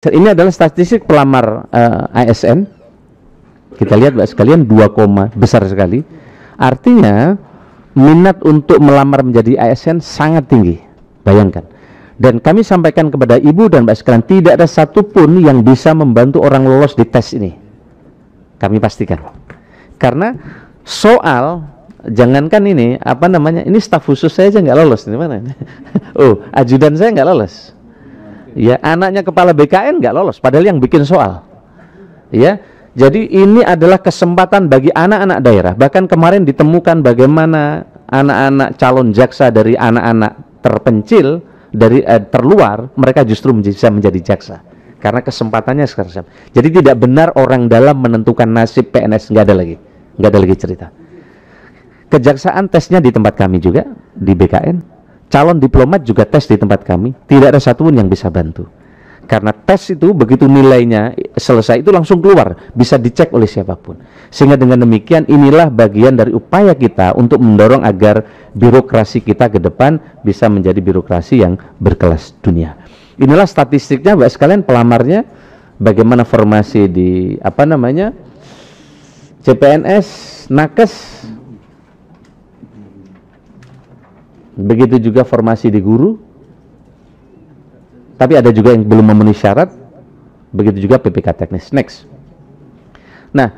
Ini adalah statistik pelamar ASN. Kita lihat Mbak sekalian, 2, besar sekali. Artinya minat untuk melamar menjadi ASN sangat tinggi. Bayangkan. Dan kami sampaikan kepada ibu dan Mbak sekalian, tidak ada satupun yang bisa membantu orang lolos di tes ini. Kami pastikan. Karena soal, jangankan ini, ini staf khusus saya aja nggak lolos. Di mana? Oh, ajudan saya nggak lolos. Ya, anaknya kepala BKN nggak lolos, padahal yang bikin soal. Ya, jadi ini adalah kesempatan bagi anak-anak daerah. Bahkan kemarin ditemukan bagaimana anak-anak calon jaksa dari anak-anak terpencil, dari terluar, mereka justru bisa menjadi jaksa. Karena kesempatannya sekarang. Jadi tidak benar orang dalam menentukan nasib PNS, nggak ada lagi cerita. Kejaksaan tesnya di tempat kami juga, di BKN. Calon diplomat juga tes di tempat kami. Tidak ada satupun yang bisa bantu. Karena tes itu begitu nilainya selesai itu langsung keluar, bisa dicek oleh siapapun. Sehingga dengan demikian inilah bagian dari upaya kita untuk mendorong agar birokrasi kita ke depan bisa menjadi birokrasi yang berkelas dunia. Inilah statistiknya Mbak sekalian, pelamarnya, bagaimana formasi di CPNS, Nakes, begitu juga formasi di guru. Tapi ada juga yang belum memenuhi syarat, begitu juga PPK teknis. Next. Nah,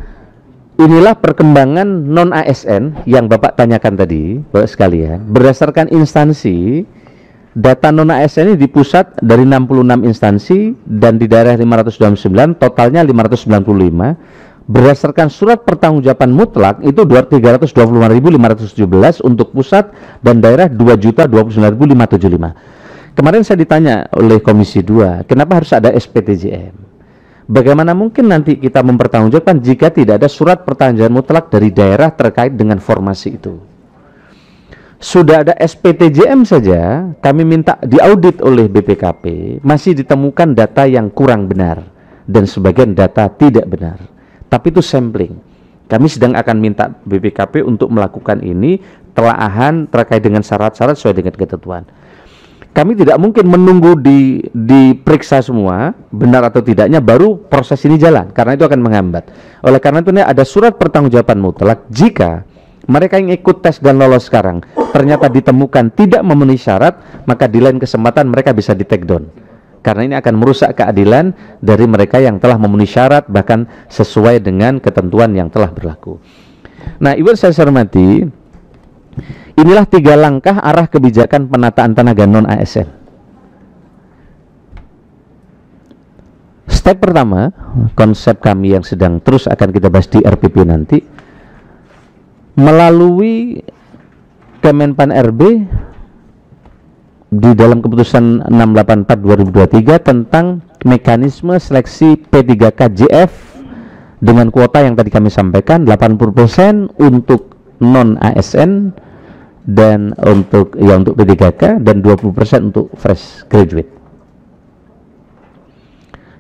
inilah perkembangan non-ASN yang Bapak tanyakan tadi, Bapak sekalian. Berdasarkan instansi, data non-ASN ini di pusat dari 66 instansi dan di daerah 529, totalnya 595. Berdasarkan surat pertanggungjawaban mutlak itu 325.517 untuk pusat dan daerah 2.029.575. Kemarin saya ditanya oleh Komisi 2, kenapa harus ada SPTJM? Bagaimana mungkin nanti kita mempertanggungjawabkan jika tidak ada surat pertanggungjawaban mutlak dari daerah terkait dengan formasi itu? Sudah ada SPTJM saja, kami minta diaudit oleh BPKP, masih ditemukan data yang kurang benar dan sebagian data tidak benar. Tapi itu sampling. Kami sedang akan minta BPKP untuk melakukan ini, telaahan terkait dengan syarat-syarat sesuai dengan ketentuan. Kami tidak mungkin menunggu diperiksa semua, benar atau tidaknya, baru proses ini jalan, karena itu akan menghambat. Oleh karena itu ada surat pertanggungjawaban mutlak, jika mereka yang ikut tes dan lolos sekarang ternyata ditemukan tidak memenuhi syarat, maka di lain kesempatan mereka bisa di take down. Karena ini akan merusak keadilan dari mereka yang telah memenuhi syarat, bahkan sesuai dengan ketentuan yang telah berlaku. Nah, Ibu saya hormati, inilah 3 langkah arah kebijakan penataan tenaga non-ASN. Step pertama, konsep kami yang sedang terus akan kita bahas di RPP nanti, melalui Kemenpan RB di dalam keputusan 684/2023 tentang mekanisme seleksi P3KJF dengan kuota yang tadi kami sampaikan, 80% untuk non-ASN dan untuk P3K dan 20% untuk fresh graduate.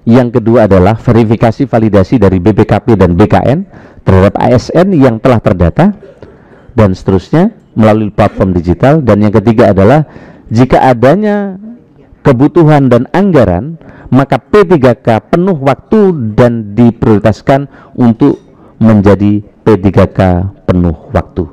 Yang kedua adalah verifikasi validasi dari BPKP dan BKN terhadap ASN yang telah terdata dan seterusnya melalui platform digital. Dan yang ketiga adalah jika adanya kebutuhan dan anggaran, maka P3K penuh waktu dan diprioritaskan untuk menjadi P3K penuh waktu.